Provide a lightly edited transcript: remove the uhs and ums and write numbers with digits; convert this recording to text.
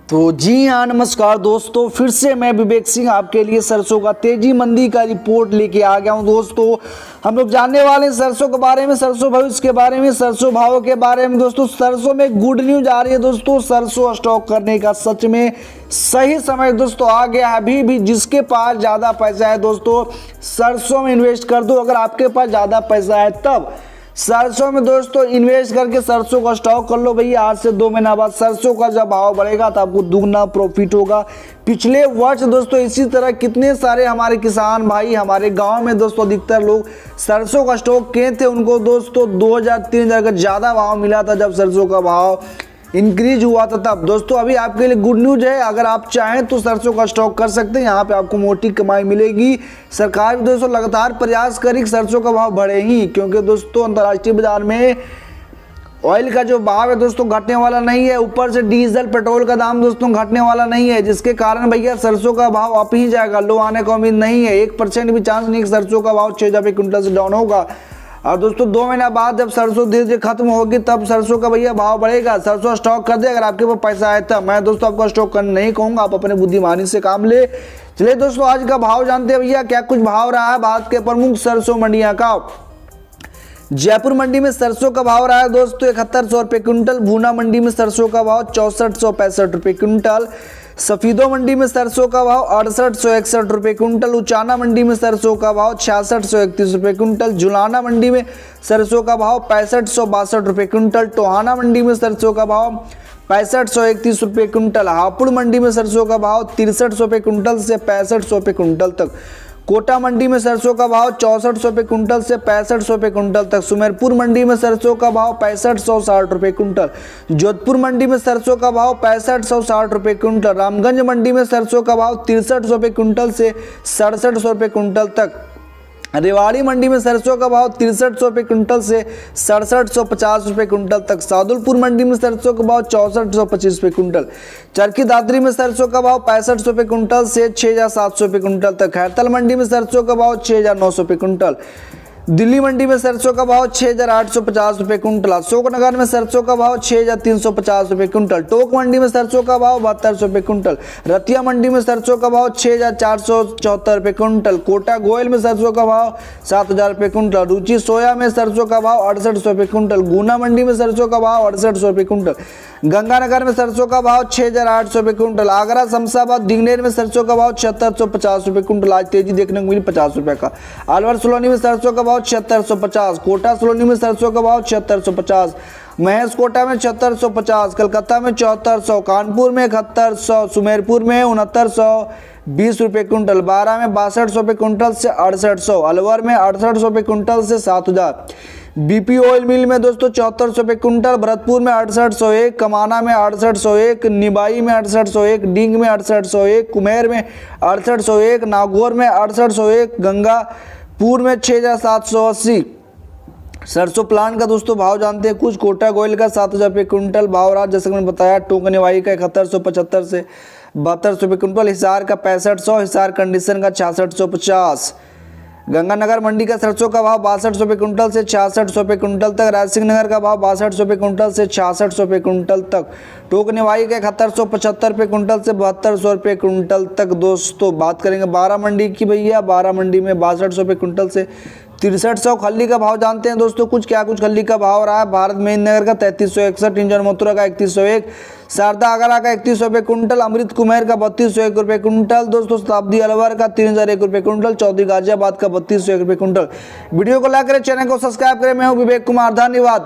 तो जी हाँ, नमस्कार दोस्तों, फिर से मैं विवेक सिंह आपके लिए सरसों का तेजी मंदी का रिपोर्ट लेके आ गया हूँ। दोस्तों हम लोग जानने वाले हैं सरसों के बारे में, सरसों भविष्य के बारे में, सरसों भाव के बारे में। दोस्तों सरसों में गुड न्यूज आ रही है। दोस्तों सरसों स्टॉक करने का सच में सही समय दोस्तों आ गया है। अभी भी जिसके पास ज़्यादा पैसा है दोस्तों सरसों में इन्वेस्ट कर दो। अगर आपके पास ज़्यादा पैसा है तब सरसों में दोस्तों इन्वेस्ट करके सरसों का स्टॉक कर लो भैया। आज से 2 महीना बाद सरसों का जब भाव बढ़ेगा तो आपको दुगना प्रॉफिट होगा। पिछले वर्ष दोस्तों इसी तरह कितने सारे हमारे किसान भाई हमारे गांव में दोस्तों अधिकतर लोग सरसों का स्टॉक किए थे। उनको दोस्तों 2000-3000 का ज़्यादा भाव मिला था जब सरसों का भाव इंक्रीज हुआ था तब। दोस्तों अभी आपके लिए गुड न्यूज है, अगर आप चाहें तो सरसों का स्टॉक कर सकते हैं। यहाँ पे आपको मोटी कमाई मिलेगी। सरकार भी दोस्तों लगातार प्रयास करी कि सरसों का भाव बढ़े ही, क्योंकि दोस्तों अंतर्राष्ट्रीय बाजार में ऑयल का जो भाव है दोस्तों घटने वाला नहीं है। ऊपर से डीजल पेट्रोल का दाम दोस्तों घटने वाला नहीं है, जिसके कारण भैया सरसों का भाव अप ही जाएगा। लो आने का उम्मीद नहीं है। 1% भी चांस नहीं कि सरसों का भाव 6000 रुपये क्विंटल से डाउन होगा। और दोस्तों 2 महीना बाद जब सरसों धीरे धीरे खत्म होगी तब सरसों का भैया भाव बढ़ेगा। सरसों स्टॉक कर दे अगर आपके पास पैसा है तब। मैं दोस्तों आपको स्टॉक करना नहीं कहूँगा, आप अपने बुद्धिमानी से काम ले। चलिए दोस्तों आज का भाव जानते हैं भैया क्या कुछ भाव रहा है भारत के प्रमुख सरसों मंडियां का। जयपुर मंडी में सरसों का भाव रहा है दोस्तों 7100 रुपये क्विंटल। भूना मंडी में सरसों का भाव 6465 रुपये क्विंटल। सफीदो मंडी में सरसों का भाव 6861 रुपये क्विंटल। उचाना मंडी में सरसों का भाव 6631 रुपये क्विंटल। जुलाना मंडी में सरसों का भाव 6562 रुपये क्विंटल। टोहाना मंडी में सरसों का भाव 6531 रुपये क्विंटल। हापुड़ मंडी में सरसों का भाव 6300 रुपये क्विंटल से 6500 रुपये क्विंटल तक। कोटा मंडी में सरसों का भाव 6400 रुपये क्विंटल से 6500 रुपये क्विंटल तक। सुमेरपुर मंडी में सरसों का भाव 6560 रुपये क्विंटल। जोधपुर मंडी में सरसों का भाव 6560 रुपये क्विंटल। रामगंज मंडी में सरसों का भाव 6300 रुपये क्विंटल से 6700 रुपये क्विंटल तक। रेवाड़ी मंडी में सरसों का भाव 6300 रुपये क्विंटल से 6750 रुपये क्विंटल तक। सादुलपुर मंडी में सरसों का भाव 6425 रुपये क्विंटल। चरखी दादरी में सरसों का भाव 6500 रुपये क्विंटल से 6700 रुपये क्विंटल तक। खैरतल मंडी में सरसों का भाव 6900 रुपये क्विंटल। दिल्ली मंडी में सरसों का भाव 6850 रुपये क्विंटल। अशोकनगर में सरसों का भाव 6350 रुपये क्विंटल। टोक मंडी में सरसों का भाव 7200 रुपये क्विंटल। रतिया मंडी में सरसों का भाव 6474 रुपये क्विंटल। कोटा गोयल में सरसों का भाव 7000 रुपये क्विंटल। रुचि सोया में सरसों का भाव 6800 रुपये क्विंटल। गुना मंडी में सरसों का भाव 6800 रुपये क्विंटल। गंगानगर में सरसों का भाव 6800 रुपये क्विंटल। आगरा शमशाबाद दिगनेर में सरसों का भाव 7650 रुपये क्विंटल। आज तेजी देखने को मिली 50 रुपये का। अलवर सलोनी में सरसों का भाव 7650। कोटा सलोनी में सरसों का भाव 7650। महेश कोटा में 7650। कलकत्ता में 7400। कानपुर में 7100। सुमेरपुर में 6920 रुपये क्विंटल। बारा में 6200 रुपये क्विंटल से 6800। अलवर में 6800 रुपये क्विंटल से 7000। बीपी ऑयल मिल में दोस्तों 7400 रुपये क्विंटल। भरतपुर में 6801। कमाना में 6801। निबाई में 6801। डींग में 6801। कुमेर में 6801। नागौर में 6801। गंगापुर में 6780। सरसों प्लांट का दोस्तों भाव जानते हैं कुछ। कोटा गोयल का 7000 रुपये क्विंटल भाव रहा, जैसे मैंने बताया। टोकनेवाई का 7175 से 7200 रुपये क्विंटल। हिसार का 6500। हिसार कंडीशन का 6650। गंगानगर मंडी का सरसों का भाव 6200 रुपये क्विंटल से 6600 रुपये क्विंटल तक। राजसिंह नगर का भाव 6200 रुपये क्विंटल से 6600 रुपये क्विंटल तक। टोकनेवाई का 7175 रुपये क्विंटल से 7200 रुपये क्विंटल तक। दोस्तों बात करेंगे बारा मंडी की भैया। बारा मंडी में 6200 रुपये क्विंटल से 6300। खल्ली का भाव जानते हैं दोस्तों कुछ क्या कुछ खल्ली का भाव रहा है। भारत मेन नगर का 3361। इंजन मथुरा का 3101। शारदा आगरा का 3100 रुपये क्विंटल। अमृत कुमेर का 3201 रुपये क्विंटल। दोस्तों शताब्दी अलवर का 3001 रुपये क्विंटल। चौधरी गाजियाबाद का 3201 रुपये क्विंटल। वीडियो को लाइक करें, चैनल को सब्सक्राइब करें। मैं हूं विवेक कुमार, धन्यवाद।